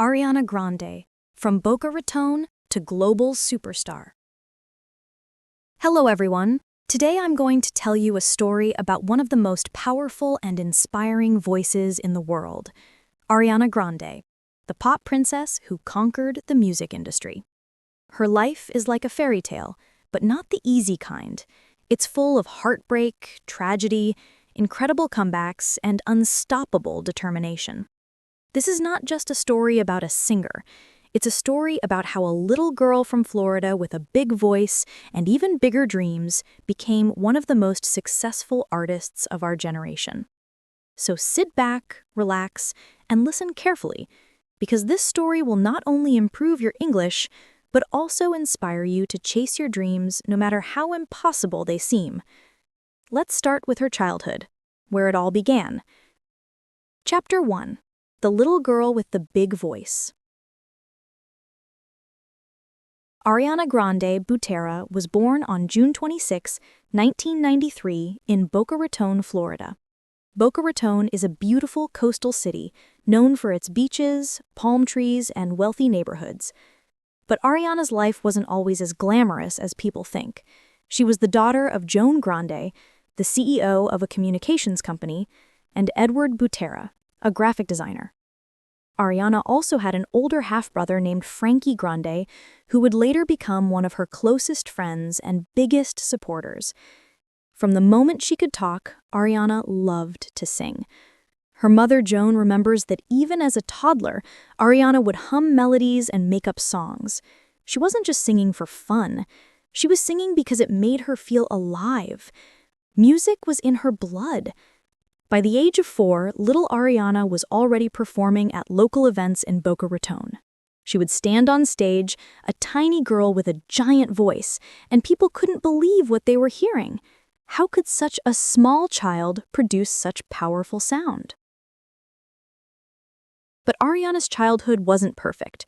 Ariana Grande, from Boca Raton to global superstar. Hello everyone. Today I'm going to tell you a story about one of the most powerful and inspiring voices in the world, Ariana Grande, the pop princess who conquered the music industry. Her life is like a fairy tale, but not the easy kind. It's full of heartbreak, tragedy, incredible comebacks, and unstoppable determination. This is not just a story about a singer. It's a story about how a little girl from Florida with a big voice and even bigger dreams became one of the most successful artists of our generation. So sit back, relax, and listen carefully, because this story will not only improve your English, but also inspire you to chase your dreams no matter how impossible they seem. Let's start with her childhood, where it all began. Chapter 1. The Little Girl with the Big Voice. Ariana Grande Butera was born on June 26, 1993, in Boca Raton, Florida. Boca Raton is a beautiful coastal city known for its beaches, palm trees, and wealthy neighborhoods. But Ariana's life wasn't always as glamorous as people think. She was the daughter of Joan Grande, the CEO of a communications company, and Edward Butera, a graphic designer. Ariana also had an older half-brother named Frankie Grande, who would later become one of her closest friends and biggest supporters. From the moment she could talk, Ariana loved to sing. Her mother, Joan, remembers that even as a toddler, Ariana would hum melodies and make up songs. She wasn't just singing for fun. She was singing because it made her feel alive. Music was in her blood. By the age of 4, little Ariana was already performing at local events in Boca Raton. She would stand on stage, a tiny girl with a giant voice, and people couldn't believe what they were hearing. How could such a small child produce such powerful sound? But Ariana's childhood wasn't perfect.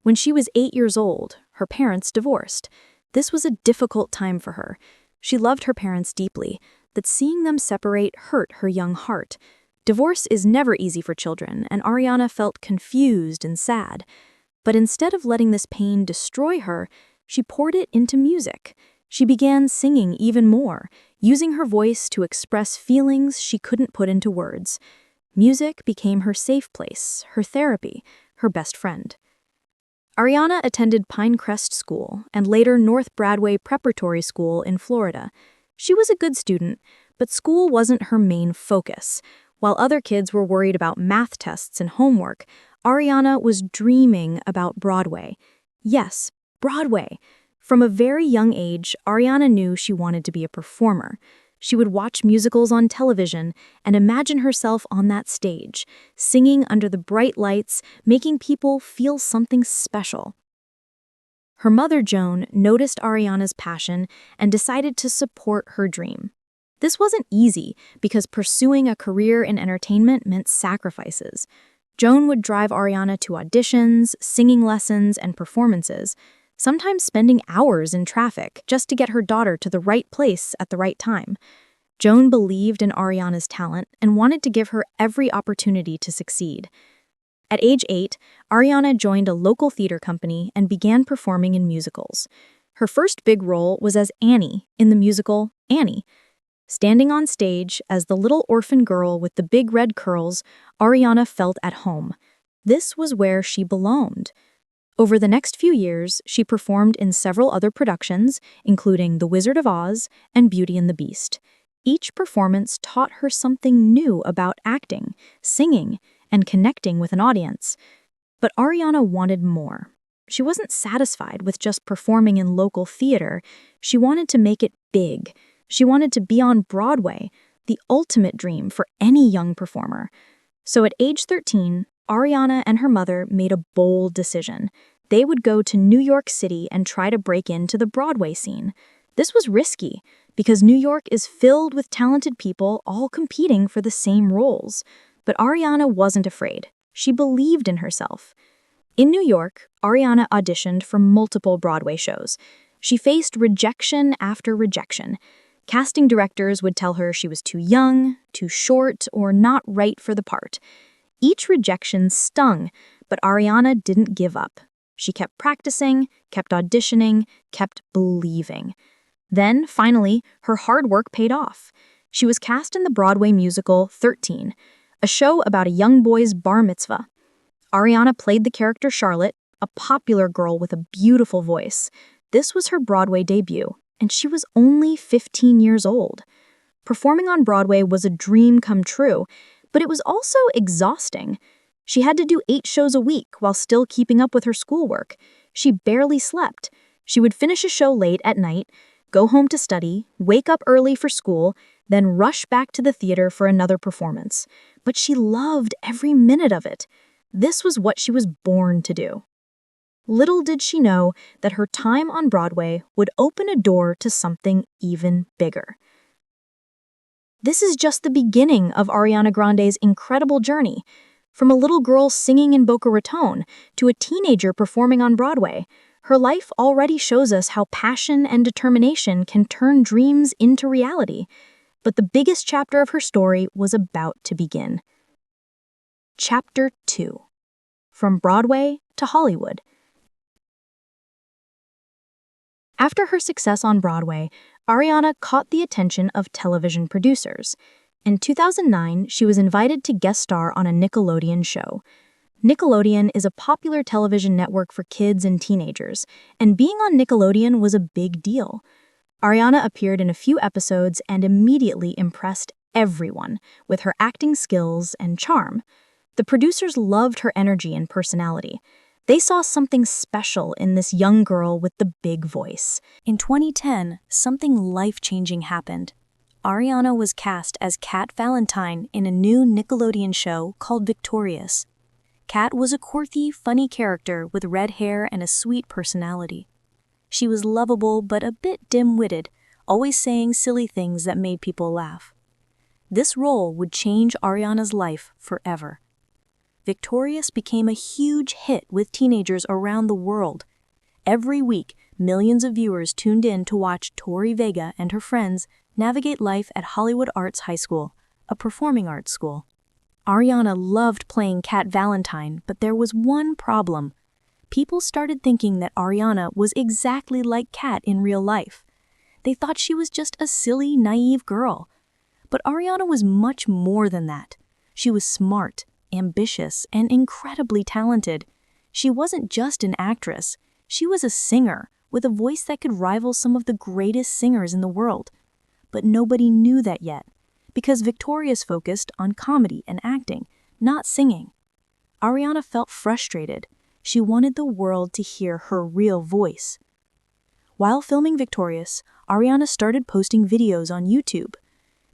When she was 8 years old, her parents divorced. This was a difficult time for her. She loved her parents deeply, but seeing them separate hurt her young heart. Divorce is never easy for children, and Ariana felt confused and sad. But instead of letting this pain destroy her, she poured it into music. She began singing even more, using her voice to express feelings she couldn't put into words. Music became her safe place, her therapy, her best friend. Ariana attended Pinecrest School and later North Broadway Preparatory School in Florida. She was a good student, but school wasn't her main focus. While other kids were worried about math tests and homework, Ariana was dreaming about Broadway. Yes, Broadway. From a very young age, Ariana knew she wanted to be a performer. She would watch musicals on television and imagine herself on that stage, singing under the bright lights, making people feel something special. Her mother, Joan, noticed Ariana's passion and decided to support her dream. This wasn't easy because pursuing a career in entertainment meant sacrifices. Joan would drive Ariana to auditions, singing lessons, and performances, sometimes spending hours in traffic just to get her daughter to the right place at the right time. Joan believed in Ariana's talent and wanted to give her every opportunity to succeed. At age 8, Ariana joined a local theater company and began performing in musicals. Her first big role was as Annie in the musical Annie. Standing on stage as the little orphan girl with the big red curls, Ariana felt at home. This was where she belonged. Over the next few years, she performed in several other productions, including The Wizard of Oz and Beauty and the Beast. Each performance taught her something new about acting, singing, and connecting with an audience. But Ariana wanted more. She wasn't satisfied with just performing in local theater. She wanted to make it big. She wanted to be on Broadway, the ultimate dream for any young performer. So at age 13, Ariana and her mother made a bold decision. They would go to New York City and try to break into the Broadway scene. This was risky because New York is filled with talented people all competing for the same roles. But Ariana wasn't afraid. She believed in herself. In New York, Ariana auditioned for multiple Broadway shows. She faced rejection after rejection. Casting directors would tell her she was too young, too short, or not right for the part. Each rejection stung, But Ariana didn't give up. She kept practicing, kept auditioning, kept believing. Then, finally, her hard work paid off. She was cast in the Broadway musical 13, a show about a young boy's bar mitzvah. Ariana played the character Charlotte, a popular girl with a beautiful voice. This was her Broadway debut, and she was only 15 years old. Performing on Broadway was a dream come true, but it was also exhausting. She had to do 8 shows a week while still keeping up with her schoolwork. She barely slept. She would finish a show late at night, go home to study, wake up early for school, then rush back to the theater for another performance. But she loved every minute of it. This was what she was born to do. Little did she know that her time on Broadway would open a door to something even bigger. This is just the beginning of Ariana Grande's incredible journey. From a little girl singing in Boca Raton to a teenager performing on Broadway, her life already shows us how passion and determination can turn dreams into reality. But the biggest chapter of her story was about to begin. Chapter 2. From Broadway to Hollywood. After her success on Broadway, Ariana caught the attention of television producers. In 2009, she was invited to guest star on a Nickelodeon show. Nickelodeon is a popular television network for kids and teenagers, and being on Nickelodeon was a big deal. Ariana appeared in a few episodes and immediately impressed everyone with her acting skills and charm. The producers loved her energy and personality. They saw something special in this young girl with the big voice. In 2010, something life-changing happened. Ariana was cast as Kat Valentine in a new Nickelodeon show called Victorious. Kat was a quirky, funny character with red hair and a sweet personality. She was lovable but a bit dim-witted, always saying silly things that made people laugh. This role would change Ariana's life forever. Victorious became a huge hit with teenagers around the world. Every week, millions of viewers tuned in to watch Tori Vega and her friends navigate life at Hollywood Arts High School, a performing arts school. Ariana loved playing Kat Valentine, but there was one problem. People started thinking that Ariana was exactly like Kat in real life. They thought she was just a silly, naive girl. But Ariana was much more than that. She was smart, ambitious, and incredibly talented. She wasn't just an actress. She was a singer with a voice that could rival some of the greatest singers in the world. But nobody knew that yet, because Victorious focused on comedy and acting, not singing. Ariana felt frustrated. She wanted the world to hear her real voice. While filming Victorious, Ariana started posting videos on YouTube.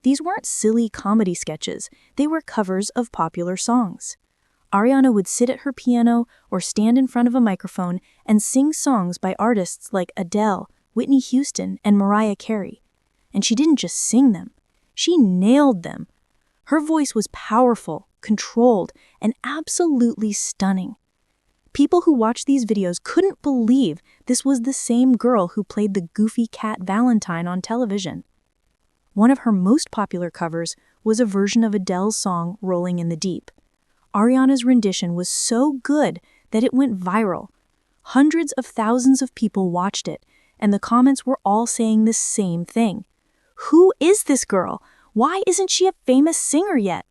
These weren't silly comedy sketches, they were covers of popular songs. Ariana would sit at her piano or stand in front of a microphone and sing songs by artists like Adele, Whitney Houston, and Mariah Carey. And she didn't just sing them, she nailed them. Her voice was powerful, controlled, and absolutely stunning. People who watched these videos couldn't believe this was the same girl who played the goofy Kat Valentine on television. One of her most popular covers was a version of Adele's song Rolling in the Deep. Ariana's rendition was so good that it went viral. Hundreds of thousands of people watched it, and the comments were all saying the same thing. Who is this girl? Why isn't she a famous singer yet?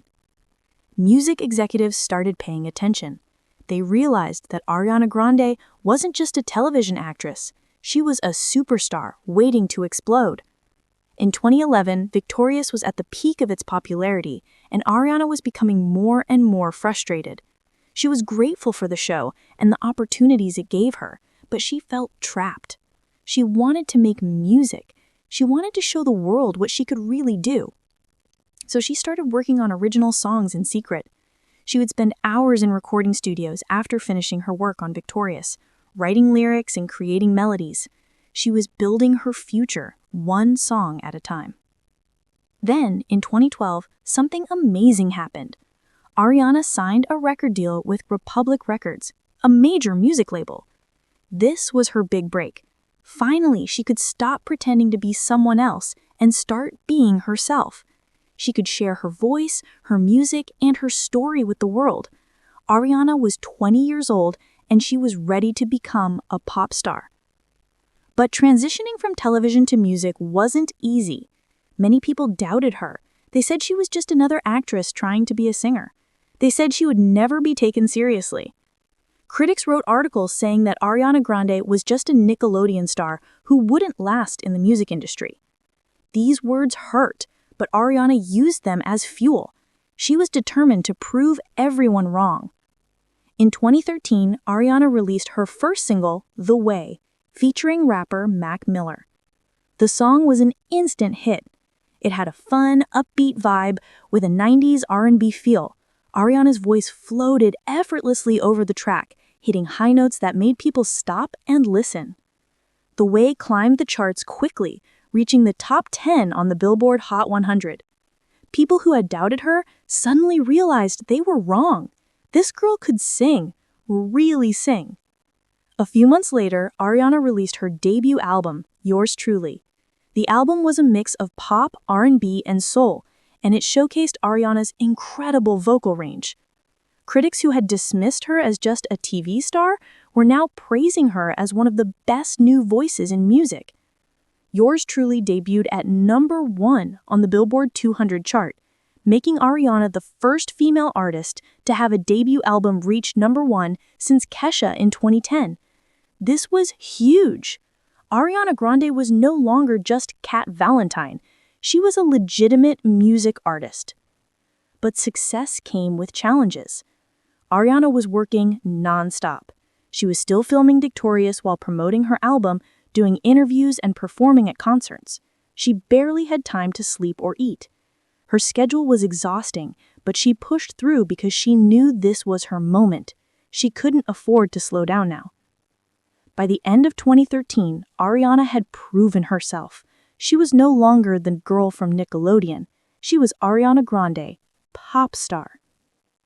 Music executives started paying attention. They realized that Ariana Grande wasn't just a television actress. She was a superstar waiting to explode. In 2011, Victorious was at the peak of its popularity, and Ariana was becoming more and more frustrated. She was grateful for the show and the opportunities it gave her, but she felt trapped. She wanted to make music. She wanted to show the world what she could really do. So she started working on original songs in secret. She would spend hours in recording studios after finishing her work on Victorious, writing lyrics and creating melodies. She was building her future, one song at a time. Then, in 2012, something amazing happened. Ariana signed a record deal with Republic Records, a major music label. This was her big break. Finally, she could stop pretending to be someone else and start being herself. She could share her voice, her music, and her story with the world. Ariana was 20 years old and she was ready to become a pop star. But transitioning from television to music wasn't easy. Many people doubted her. They said she was just another actress trying to be a singer. They said she would never be taken seriously. Critics wrote articles saying that Ariana Grande was just a Nickelodeon star who wouldn't last in the music industry. These words hurt, but Ariana used them as fuel. She was determined to prove everyone wrong. In 2013, Ariana released her first single, The Way, featuring rapper Mac Miller. The song was an instant hit. It had a fun, upbeat vibe with a 90s R&B feel. Ariana's voice floated effortlessly over the track, hitting high notes that made people stop and listen. The Way climbed the charts quickly, reaching the top 10 on the Billboard Hot 100. People who had doubted her suddenly realized they were wrong. This girl could sing, really sing. A few months later, Ariana released her debut album, Yours Truly. The album was a mix of pop, R&B, and soul, and it showcased Ariana's incredible vocal range. Critics who had dismissed her as just a TV star were now praising her as one of the best new voices in music. Yours Truly debuted at #1 on the Billboard 200 chart, making Ariana the first female artist to have a debut album reach #1 since Kesha in 2010. This was huge. Ariana Grande was no longer just Cat Valentine. She was a legitimate music artist. But success came with challenges. Ariana was working non-stop. She was still filming Victorious while promoting her album, doing interviews and performing at concerts. She barely had time to sleep or eat. Her schedule was exhausting, but she pushed through because she knew this was her moment. She couldn't afford to slow down now. By the end of 2013, Ariana had proven herself. She was no longer the girl from Nickelodeon. She was Ariana Grande, pop star.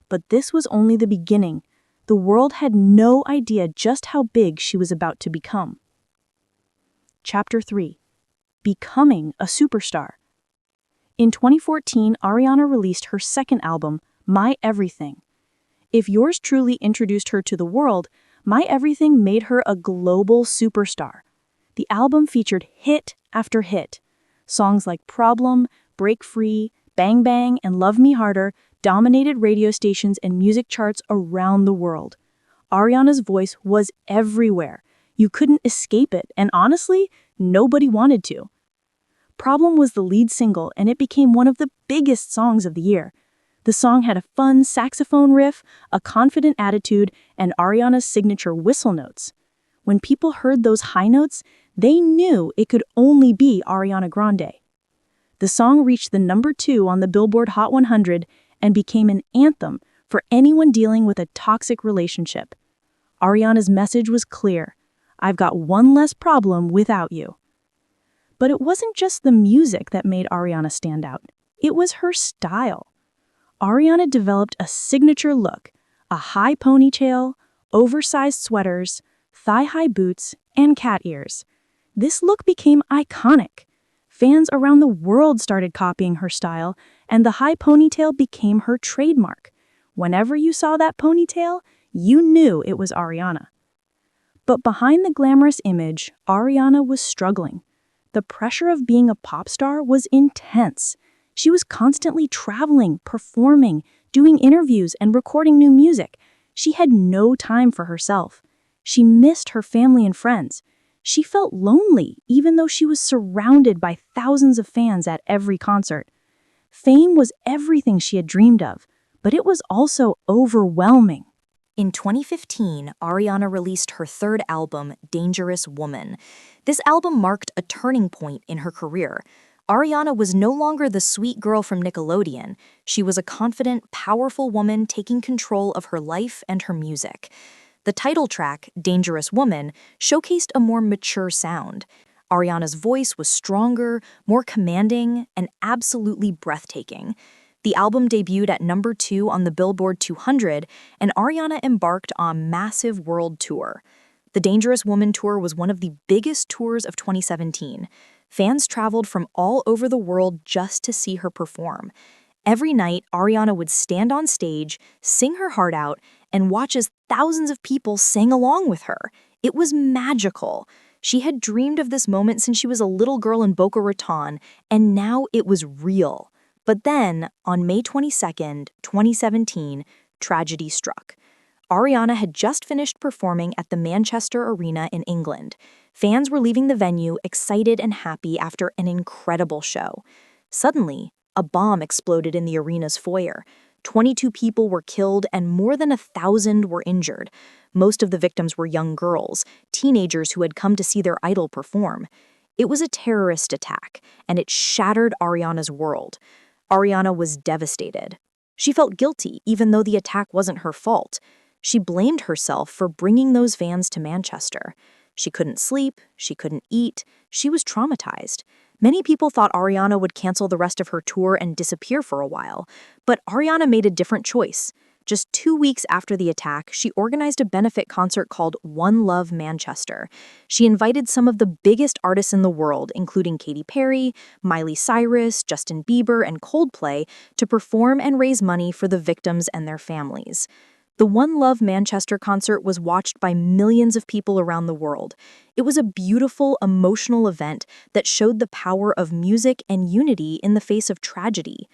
But this was only the beginning. The world had no idea just how big she was about to become. Chapter 3. Becoming a superstar. In 2014, Ariana released her second album, My Everything. If Yours Truly introduced her to the world, My Everything made her a global superstar. The album featured hit after hit. Songs like Problem, Break Free, Bang Bang, and Love Me Harder dominated radio stations and music charts around the world. Ariana's voice was everywhere. You couldn't escape it, and honestly, nobody wanted to. Problem was the lead single, and it became one of the biggest songs of the year. The song had a fun saxophone riff, a confident attitude, and Ariana's signature whistle notes. When people heard those high notes, they knew it could only be Ariana Grande. The song reached the #2 on the Billboard Hot 100 and became an anthem for anyone dealing with a toxic relationship. Ariana's message was clear: I've got one less problem without you. But it wasn't just the music that made Ariana stand out. It was her style. Ariana developed a signature look: a high ponytail, oversized sweaters, thigh-high boots, and cat ears. This look became iconic. Fans around the world started copying her style, and the high ponytail became her trademark. Whenever you saw that ponytail, you knew it was Ariana. But behind the glamorous image, Ariana was struggling. The pressure of being a pop star was intense. She was constantly traveling, performing, doing interviews, and recording new music. She had no time for herself. She missed her family and friends. She felt lonely, even though she was surrounded by thousands of fans at every concert. Fame was everything she had dreamed of, but it was also overwhelming. In 2015, Ariana released her third album, Dangerous Woman. This album marked a turning point in her career. Ariana was no longer the sweet girl from Nickelodeon. She was a confident, powerful woman taking control of her life and her music. The title track, Dangerous Woman, showcased a more mature sound. Ariana's voice was stronger, more commanding, and absolutely breathtaking. The album debuted at #2 on the Billboard 200, and Ariana embarked on a massive world tour. The Dangerous Woman tour was one of the biggest tours of 2017. Fans traveled from all over the world just to see her perform. Every night, Ariana would stand on stage, sing her heart out, and watch as thousands of people sang along with her. It was magical. She had dreamed of this moment since she was a little girl in Boca Raton, and now it was real. But then, on May 22nd, 2017, tragedy struck. Ariana had just finished performing at the Manchester Arena in England. Fans were leaving the venue excited and happy after an incredible show. Suddenly, a bomb exploded in the arena's foyer. 22 people were killed and more than 1,000 were injured. Most of the victims were young girls, teenagers who had come to see their idol perform. It was a terrorist attack, and it shattered Ariana's world. Ariana was devastated. She felt guilty, even though the attack wasn't her fault. She blamed herself for bringing those fans to Manchester. She couldn't sleep, she couldn't eat, she was traumatized. Many people thought Ariana would cancel the rest of her tour and disappear for a while, but Ariana made a different choice. Just 2 weeks after the attack, she organized a benefit concert called One Love Manchester. She invited some of the biggest artists in the world, including Katy Perry, Miley Cyrus, Justin Bieber, and Coldplay, to perform and raise money for the victims and their families. The One Love Manchester concert was watched by millions of people around the world. It was a beautiful, emotional event that showed the power of music and unity in the face of tragedy.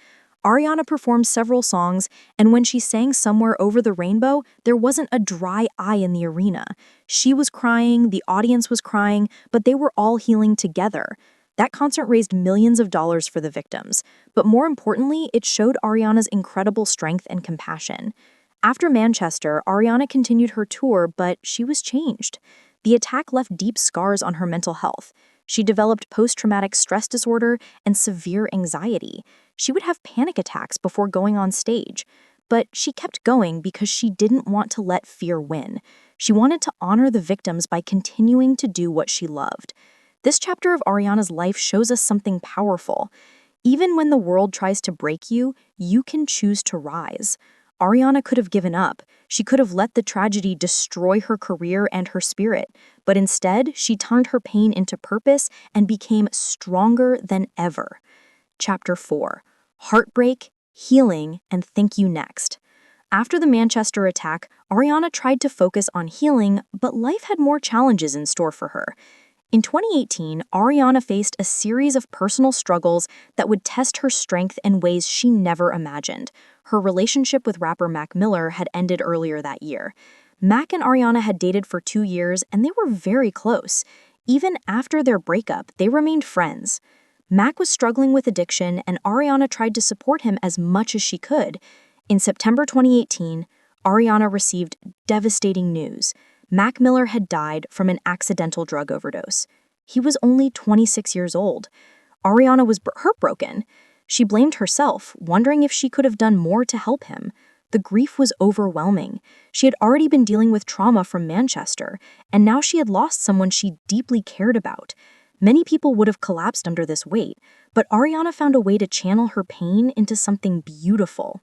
Ariana performed several songs, and when she sang Somewhere Over the Rainbow, there wasn't a dry eye in the arena. She was crying, the audience was crying, but they were all healing together. That concert raised millions of dollars for the victims, but more importantly, it showed Ariana's incredible strength and compassion. After Manchester, Ariana continued her tour, but she was changed. The attack left deep scars on her mental health. She developed post-traumatic stress disorder and severe anxiety. She would have panic attacks before going on stage. But she kept going because she didn't want to let fear win. She wanted to honor the victims by continuing to do what she loved. This chapter of Ariana's life shows us something powerful. Even when the world tries to break you, you can choose to rise. Ariana could have given up. She could have let the tragedy destroy her career and her spirit, but instead, she turned her pain into purpose and became stronger than ever. Chapter 4: Heartbreak, Healing, and Thank You Next. After the Manchester attack, Ariana tried to focus on healing, but life had more challenges in store for her. In 2018, Ariana faced a series of personal struggles that would test her strength in ways she never imagined. Her relationship with rapper Mac Miller had ended earlier that year. Mac and Ariana had dated for 2 years, and they were very close. Even after their breakup, they remained friends. Mac was struggling with addiction, and Ariana tried to support him as much as she could. In September 2018, Ariana received devastating news. Mac Miller had died from an accidental drug overdose. He was only 26 years old. Ariana was heartbroken. She blamed herself, wondering if she could have done more to help him. The grief was overwhelming. She had already been dealing with trauma from Manchester, and now she had lost someone she deeply cared about. Many people would have collapsed under this weight, but Ariana found a way to channel her pain into something beautiful.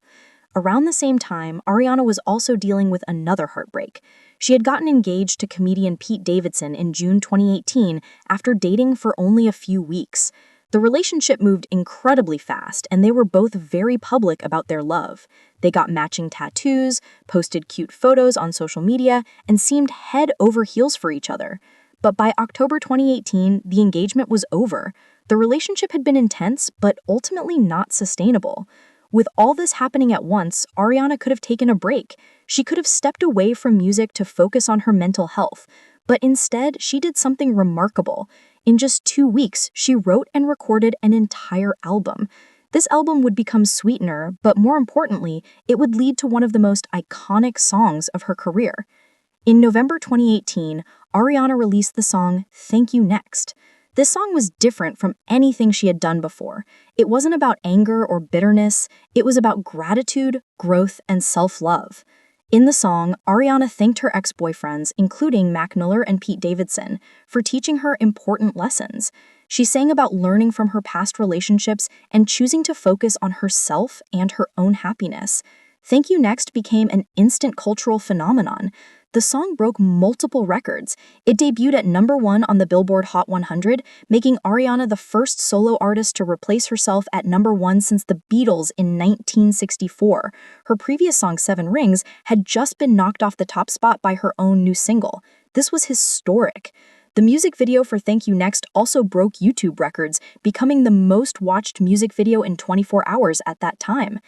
Around the same time, Ariana was also dealing with another heartbreak. She had gotten engaged to comedian Pete Davidson in June 2018 after dating for only a few weeks. The relationship moved incredibly fast, and they were both very public about their love. They got matching tattoos, posted cute photos on social media, and seemed head over heels for each other. But by October 2018, the engagement was over. The relationship had been intense, but ultimately not sustainable. With all this happening at once, Ariana could have taken a break. She could have stepped away from music to focus on her mental health. But instead, she did something remarkable. In just 2 weeks, she wrote and recorded an entire album. This album would become Sweetener, but more importantly, it would lead to one of the most iconic songs of her career. In November 2018, Ariana released the song Thank You Next. This song was different from anything she had done before. It wasn't about anger or bitterness. It was about gratitude, growth, and self-love. In the song, Ariana thanked her ex-boyfriends, including Mac Miller and Pete Davidson, for teaching her important lessons. She sang about learning from her past relationships and choosing to focus on herself and her own happiness. Thank You Next became an instant cultural phenomenon. The song broke multiple records. It debuted at #1 on the Billboard Hot 100, making Ariana the first solo artist to replace herself at #1 since the Beatles in 1964. Her previous song, Seven Rings, had just been knocked off the top spot by her own new single. This was historic. The music video for Thank You Next also broke YouTube records, becoming the most watched music video in 24 hours at that time.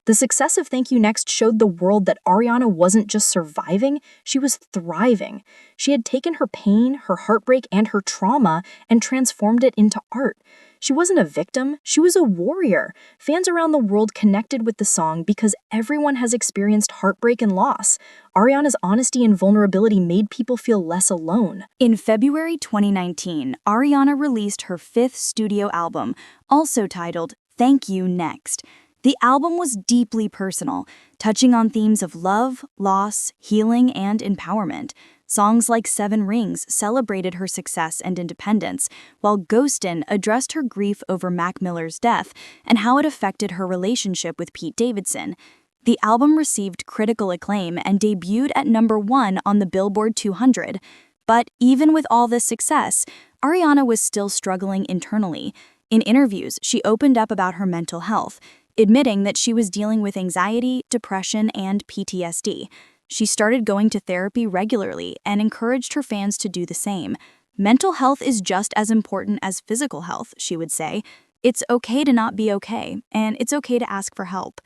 The success of Thank You Next showed the world that Ariana wasn't just surviving, she was thriving. She had taken her pain, her heartbreak, and her trauma and transformed it into art. She wasn't a victim, she was a warrior. Fans around the world connected with the song because everyone has experienced heartbreak and loss. Ariana's honesty and vulnerability made people feel less alone. In February 2019, Ariana released her 5th studio album, also titled Thank You Next. The album was deeply personal, touching on themes of love, loss, healing, and empowerment. Songs like Seven Rings celebrated her success and independence, while Ghostin' addressed her grief over Mac Miller's death and how it affected her relationship with Pete Davidson. The album received critical acclaim and debuted at #1 on the Billboard 200. But even with all this success, Ariana was still struggling internally. In interviews, she opened up about her mental health, admitting that she was dealing with anxiety, depression, and PTSD. She started going to therapy regularly and encouraged her fans to do the same. Mental health is just as important as physical health, she would say. It's okay to not be okay, and it's okay to ask for help.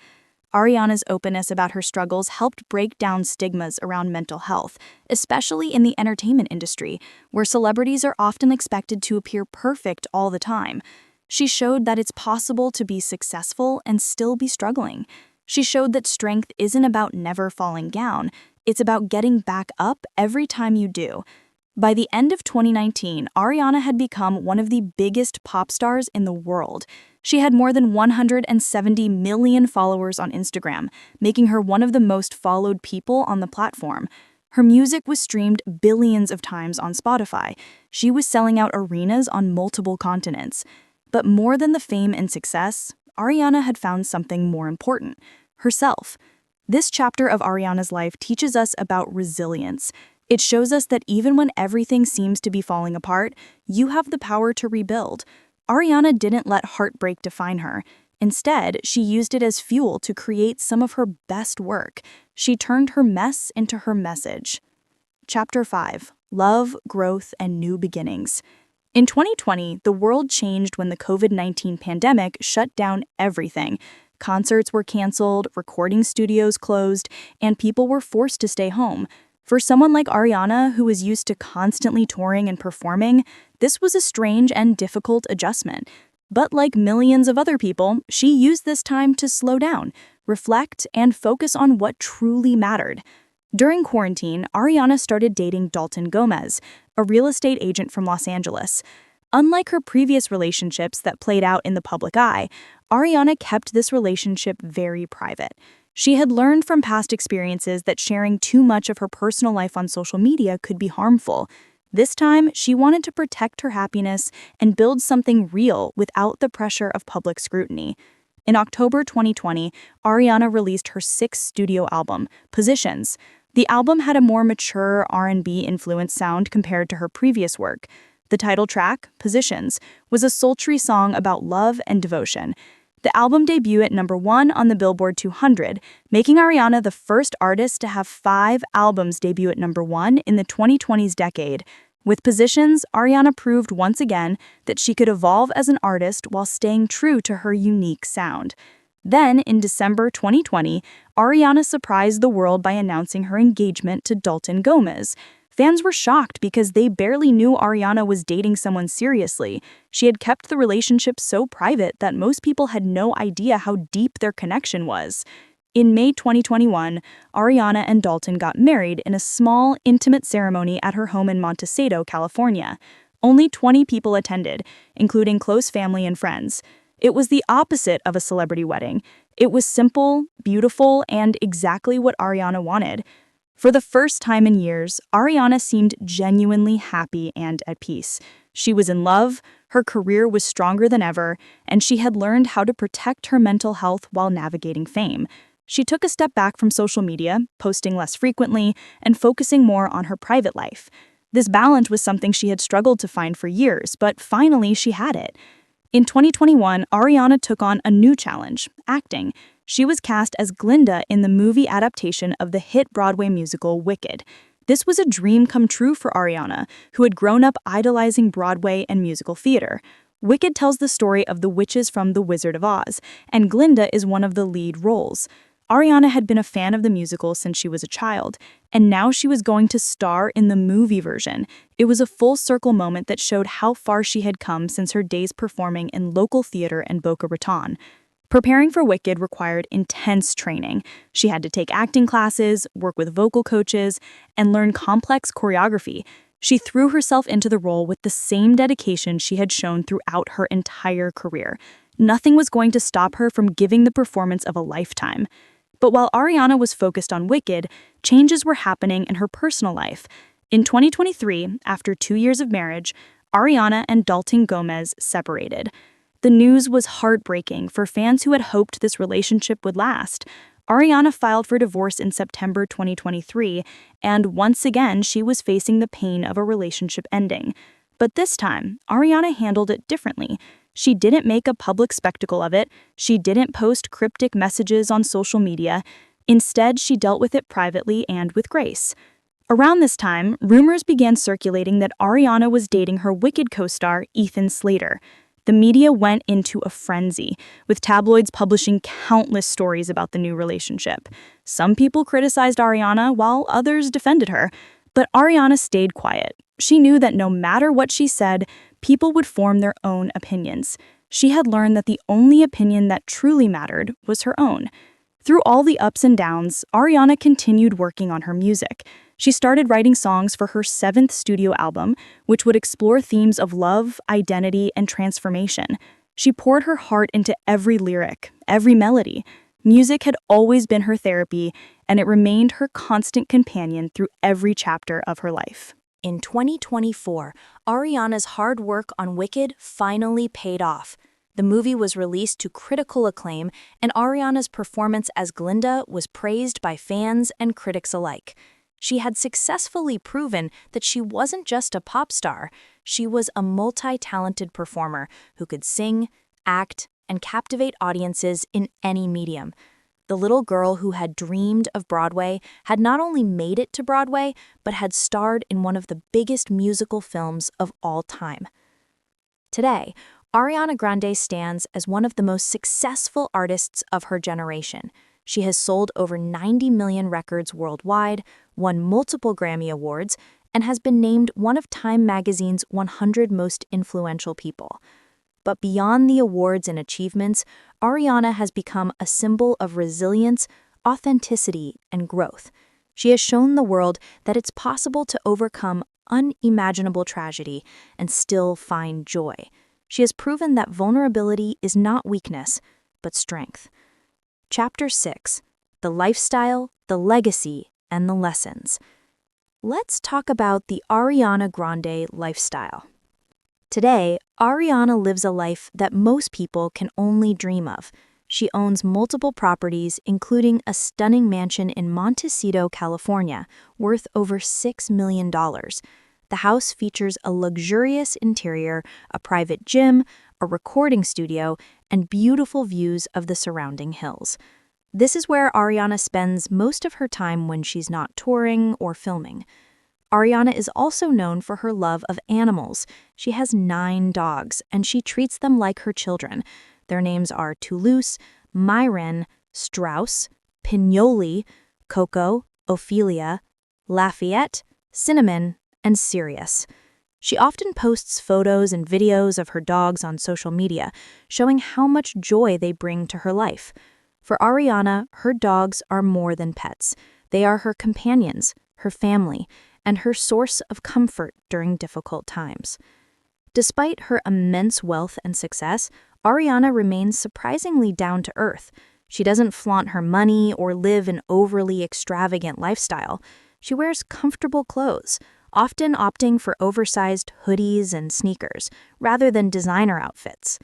Ariana's openness about her struggles helped break down stigmas around mental health, especially in the entertainment industry, where celebrities are often expected to appear perfect all the time. She showed that it's possible to be successful and still be struggling. She showed that strength isn't about never falling down, it's about getting back up every time you do. By the end of 2019, Ariana had become one of the biggest pop stars in the world. She had more than 170 million followers on Instagram, making her one of the most followed people on the platform. Her music was streamed billions of times on Spotify. She was selling out arenas on multiple continents. But more than the fame and success, Ariana had found something more important: herself. This chapter of Ariana's life teaches us about resilience. It shows us that even when everything seems to be falling apart, you have the power to rebuild. Ariana didn't let heartbreak define her. Instead, she used it as fuel to create some of her best work. She turned her mess into her message. Chapter 5: Love, Growth, and New Beginnings. In 2020, the world changed when the COVID-19 pandemic shut down everything. Concerts were canceled, recording studios closed, and people were forced to stay home. For someone like Ariana, who was used to constantly touring and performing, this was a strange and difficult adjustment. But like millions of other people, she used this time to slow down, reflect, and focus on what truly mattered. During quarantine, Ariana started dating Dalton Gomez, a real estate agent from Los Angeles. Unlike her previous relationships that played out in the public eye, Ariana kept this relationship very private. She had learned from past experiences that sharing too much of her personal life on social media could be harmful. This time, she wanted to protect her happiness and build something real without the pressure of public scrutiny. In October 2020, Ariana released her 6th studio album, Positions. The album had a more mature R&B-influenced sound compared to her previous work. The title track, Positions, was a sultry song about love and devotion. The album debuted at #1 on the Billboard 200, making Ariana the first artist to have 5 albums debut at #1 in the 2020s decade. With Positions, Ariana proved once again that she could evolve as an artist while staying true to her unique sound. Then, in December 2020, Ariana surprised the world by announcing her engagement to Dalton Gomez. Fans were shocked because they barely knew Ariana was dating someone seriously. She had kept the relationship so private that most people had no idea how deep their connection was. In May 2021, Ariana and Dalton got married in a small, intimate ceremony at her home in Montecito, California. Only 20 people attended, including close family and friends. It was the opposite of a celebrity wedding. It was simple, beautiful, and exactly what Ariana wanted. For the first time in years, Ariana seemed genuinely happy and at peace. She was in love, her career was stronger than ever, and she had learned how to protect her mental health while navigating fame. She took a step back from social media, posting less frequently and focusing more on her private life. This balance was something she had struggled to find for years, but finally she had it. In 2021, Ariana took on a new challenge, acting. She was cast as Glinda in the movie adaptation of the hit Broadway musical Wicked. This was a dream come true for Ariana, who had grown up idolizing Broadway and musical theater. Wicked tells the story of the witches from The Wizard of Oz, and Glinda is one of the lead roles. Ariana had been a fan of the musical since she was a child, and now she was going to star in the movie version. It was a full-circle moment that showed how far she had come since her days performing in local theater in Boca Raton. Preparing for Wicked required intense training. She had to take acting classes, work with vocal coaches, and learn complex choreography. She threw herself into the role with the same dedication she had shown throughout her entire career. Nothing was going to stop her from giving the performance of a lifetime. But while Ariana was focused on Wicked, changes were happening in her personal life. In 2023, after 2 years of marriage, Ariana and Dalton Gomez separated. The news was heartbreaking for fans who had hoped this relationship would last. Ariana filed for divorce in September 2023, and once again she was facing the pain of a relationship ending. But this time, Ariana handled it differently. She didn't make a public spectacle of it. She didn't post cryptic messages on social media. Instead, she dealt with it privately and with grace. Around this time, rumors began circulating that Ariana was dating her Wicked co-star, Ethan Slater. The media went into a frenzy, with tabloids publishing countless stories about the new relationship. Some people criticized Ariana, while others defended her. But Ariana stayed quiet. She knew that no matter what she said, people would form their own opinions. She had learned that the only opinion that truly mattered was her own. Through all the ups and downs, Ariana continued working on her music. She started writing songs for her 7th studio album, which would explore themes of love, identity, and transformation. She poured her heart into every lyric, every melody. Music had always been her therapy, and it remained her constant companion through every chapter of her life. In 2024, Ariana's hard work on Wicked finally paid off. The movie was released to critical acclaim, and Ariana's performance as Glinda was praised by fans and critics alike. She had successfully proven that she wasn't just a pop star. She was a multi-talented performer who could sing, act, and captivate audiences in any medium. The little girl who had dreamed of Broadway had not only made it to Broadway, but had starred in one of the biggest musical films of all time. Today, Ariana Grande stands as one of the most successful artists of her generation. She has sold over 90 million records worldwide, won multiple Grammy Awards, and has been named one of Time magazine's 100 most influential people. But beyond the awards and achievements, Ariana has become a symbol of resilience, authenticity, and growth. She has shown the world that it's possible to overcome unimaginable tragedy and still find joy. She has proven that vulnerability is not weakness, but strength. Chapter 6: The Lifestyle, the Legacy, and the Lessons. Let's talk about the Ariana Grande lifestyle. Today, Ariana lives a life that most people can only dream of. She owns multiple properties, including a stunning mansion in Montecito, California, worth over $6 million. The house features a luxurious interior, a private gym, a recording studio, and beautiful views of the surrounding hills. This is where Ariana spends most of her time when she's not touring or filming. Ariana is also known for her love of animals. She has 9 dogs, and she treats them like her children. Their names are Toulouse, Myron, Strauss, Pignoli, Coco, Ophelia, Lafayette, Cinnamon, and Sirius. She often posts photos and videos of her dogs on social media, showing how much joy they bring to her life. For Ariana, her dogs are more than pets. They are her companions, her family, and her source of comfort during difficult times. Despite her immense wealth and success, Ariana remains surprisingly down to earth. She doesn't flaunt her money or live an overly extravagant lifestyle. She wears comfortable clothes, often opting for oversized hoodies and sneakers, rather than designer outfits.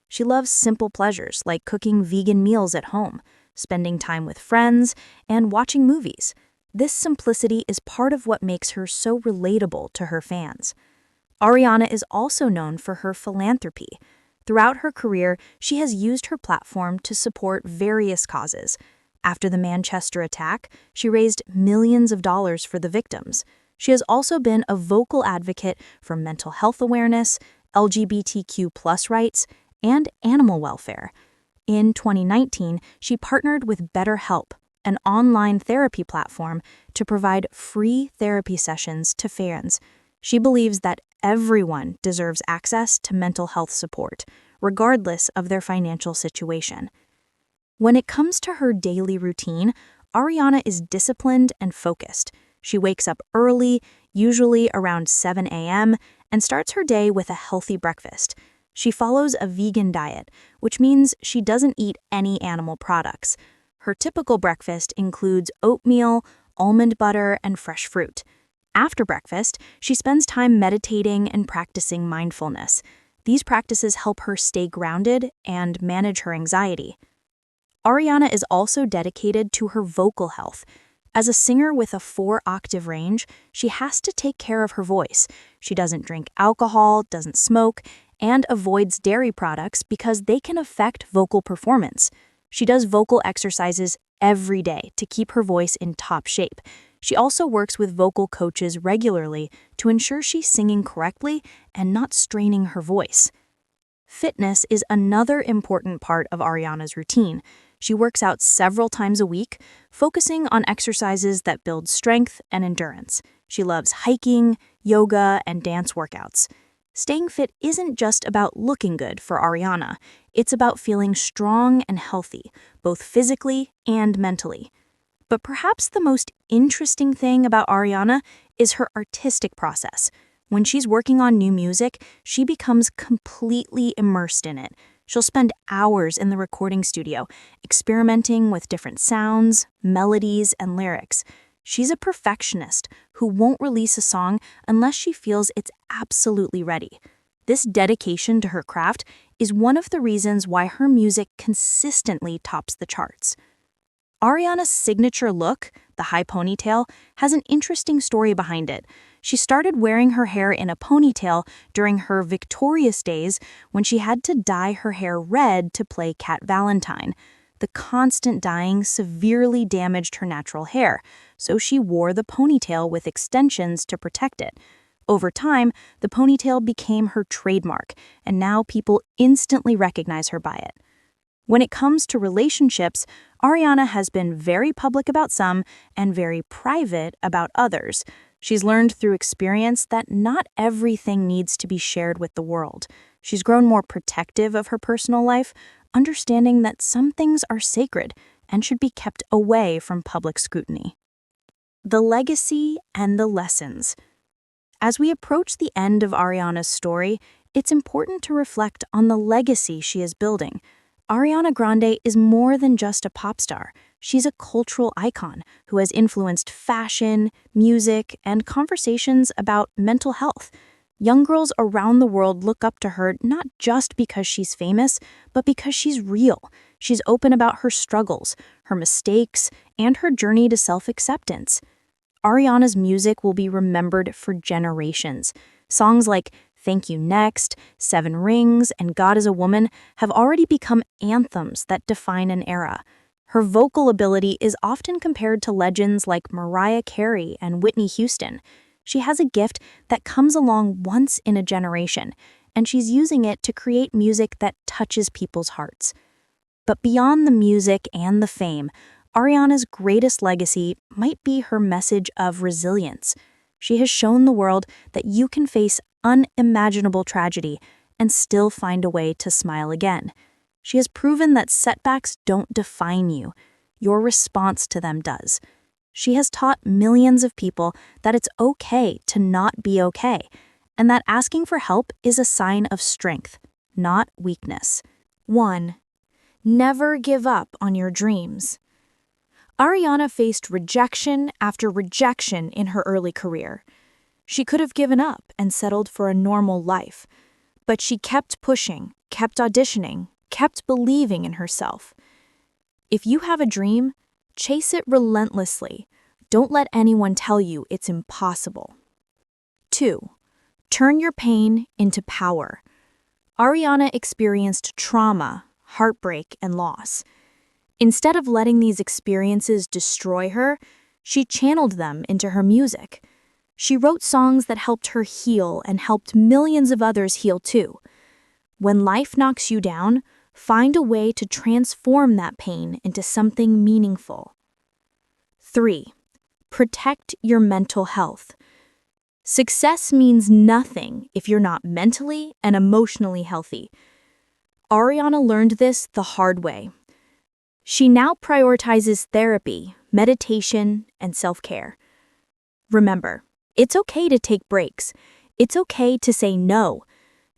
She loves simple pleasures like cooking vegan meals at home. spending time with friends, and watching movies. This simplicity is part of what makes her so relatable to her fans. Ariana is also known for her philanthropy. Throughout her career, she has used her platform to support various causes. After the Manchester attack, she raised millions of dollars for the victims. She has also been a vocal advocate for mental health awareness, LGBTQ+ rights, and animal welfare. In 2019, she partnered with BetterHelp, an online therapy platform, to provide free therapy sessions to fans. She believes that everyone deserves access to mental health support, regardless of their financial situation. When it comes to her daily routine, Ariana is disciplined and focused. She wakes up early, usually around 7 a.m., and starts her day with a healthy breakfast. She follows a vegan diet, which means she doesn't eat any animal products. Her typical breakfast includes oatmeal, almond butter, and fresh fruit. After breakfast, she spends time meditating and practicing mindfulness. These practices help her stay grounded and manage her anxiety. Ariana is also dedicated to her vocal health. As a singer with a 4-octave range, she has to take care of her voice. She doesn't drink alcohol, doesn't smoke, and avoids dairy products because they can affect vocal performance. She does vocal exercises every day to keep her voice in top shape. She also works with vocal coaches regularly to ensure she's singing correctly and not straining her voice. Fitness is another important part of Ariana's routine. She works out several times a week, focusing on exercises that build strength and endurance. She loves hiking, yoga, and dance workouts. Staying fit isn't just about looking good for Ariana. It's about feeling strong and healthy, both physically and mentally. But perhaps the most interesting thing about Ariana is her artistic process. When she's working on new music, she becomes completely immersed in it. She'll spend hours in the recording studio, experimenting with different sounds, melodies, and lyrics. She's a perfectionist who won't release a song unless she feels it's absolutely ready. This dedication to her craft is one of the reasons why her music consistently tops the charts. Ariana's signature look, the high ponytail, has an interesting story behind it. She started wearing her hair in a ponytail during her victorious days when she had to dye her hair red to play Cat Valentine. The constant dyeing severely damaged her natural hair, so she wore the ponytail with extensions to protect it. Over time, the ponytail became her trademark, and now people instantly recognize her by it. When it comes to relationships, Ariana has been very public about some and very private about others. She's learned through experience that not everything needs to be shared with the world. She's grown more protective of her personal life, understanding that some things are sacred and should be kept away from public scrutiny. The legacy and the lessons. As we approach the end of Ariana's story, it's important to reflect on the legacy she is building. Ariana Grande is more than just a pop star. She's a cultural icon who has influenced fashion, music, and conversations about mental health. Young girls around the world look up to her not just because she's famous, but because she's real. She's open about her struggles, her mistakes, and her journey to self-acceptance. Ariana's music will be remembered for generations. Songs like Thank You Next, 7 Rings, and God is a Woman have already become anthems that define an era. Her vocal ability is often compared to legends like Mariah Carey and Whitney Houston. She has a gift that comes along once in a generation, and she's using it to create music that touches people's hearts. But beyond the music and the fame, Ariana's greatest legacy might be her message of resilience. She has shown the world that you can face unimaginable tragedy and still find a way to smile again. She has proven that setbacks don't define you. Your response to them does. She has taught millions of people that it's okay to not be okay, and that asking for help is a sign of strength, not weakness. 1. Never give up on your dreams. Ariana faced rejection after rejection in her early career. She could have given up and settled for a normal life, but she kept pushing, kept auditioning, kept believing in herself. If you have a dream, chase it relentlessly. Don't let anyone tell you it's impossible. 2. Turn your pain into power. Ariana experienced trauma, heartbreak, and loss. Instead of letting these experiences destroy her, she channeled them into her music. She wrote songs that helped her heal and helped millions of others heal too. When life knocks you down, find a way to transform that pain into something meaningful. 3. Protect your mental health. Success means nothing if you're not mentally and emotionally healthy. Ariana learned this the hard way. She now prioritizes therapy, meditation, and self-care. Remember, it's okay to take breaks. It's okay to say no.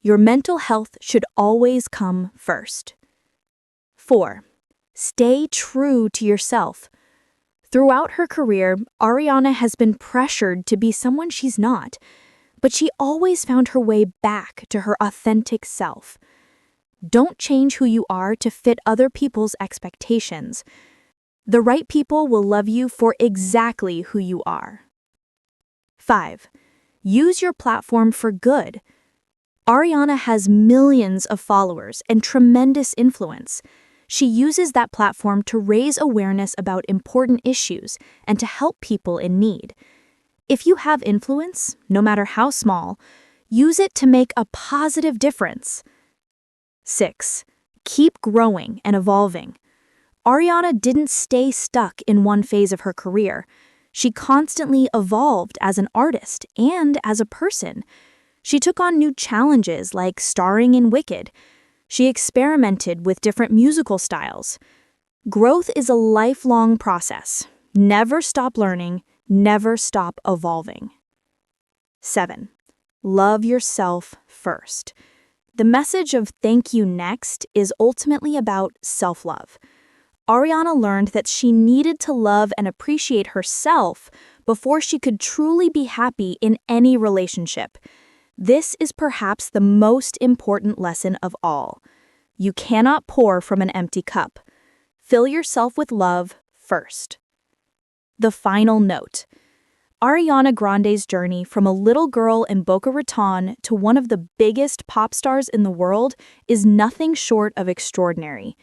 Your mental health should always come first. 4. Stay true to yourself. Throughout her career, Ariana has been pressured to be someone she's not, but she always found her way back to her authentic self. Don't change who you are to fit other people's expectations. The right people will love you for exactly who you are. 5. Use your platform for good. Ariana has millions of followers and tremendous influence. She uses that platform to raise awareness about important issues and to help people in need. If you have influence, no matter how small, use it to make a positive difference. 6. Keep growing and evolving. Ariana didn't stay stuck in one phase of her career. She constantly evolved as an artist and as a person. She took on new challenges like starring in Wicked. She experimented with different musical styles. Growth is a lifelong process. Never stop learning, never stop evolving. 7. Love yourself first. The message of Thank You Next is ultimately about self-love. Ariana learned that she needed to love and appreciate herself before she could truly be happy in any relationship. This is perhaps the most important lesson of all. You cannot pour from an empty cup. Fill yourself with love first. The final note. Ariana Grande's journey from a little girl in Boca Raton to one of the biggest pop stars in the world is nothing short of extraordinary.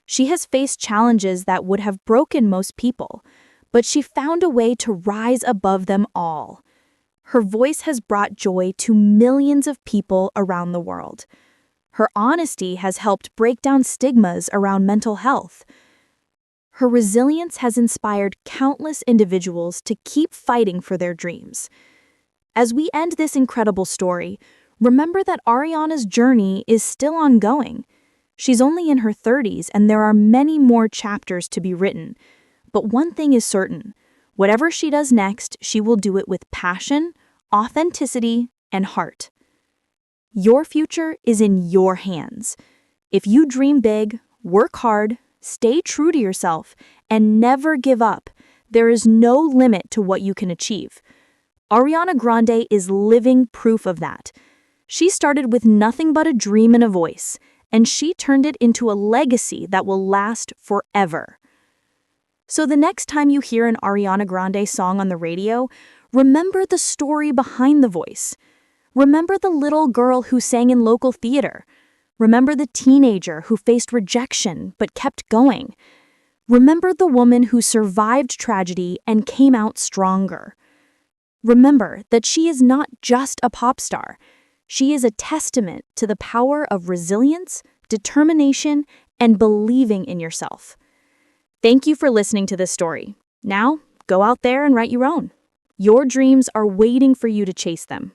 She has faced challenges that would have broken most people, but she found a way to rise above them all. Her voice has brought joy to millions of people around the world. Her honesty has helped break down stigmas around mental health. Her resilience has inspired countless individuals to keep fighting for their dreams. As we end this incredible story, remember that Ariana's journey is still ongoing. She's only in her 30s and there are many more chapters to be written. But one thing is certain, whatever she does next, she will do it with passion, authenticity, and heart. Your future is in your hands. If you dream big, work hard, stay true to yourself, and never give up, there is no limit to what you can achieve. Ariana Grande is living proof of that. She started with nothing but a dream and a voice, and she turned it into a legacy that will last forever. So the next time you hear an Ariana Grande song on the radio, remember the story behind the voice. Remember the little girl who sang in local theater. Remember the teenager who faced rejection but kept going. Remember the woman who survived tragedy and came out stronger. Remember that she is not just a pop star. She is a testament to the power of resilience, determination, and believing in yourself. Thank you for listening to this story. Now, go out there and write your own. Your dreams are waiting for you to chase them.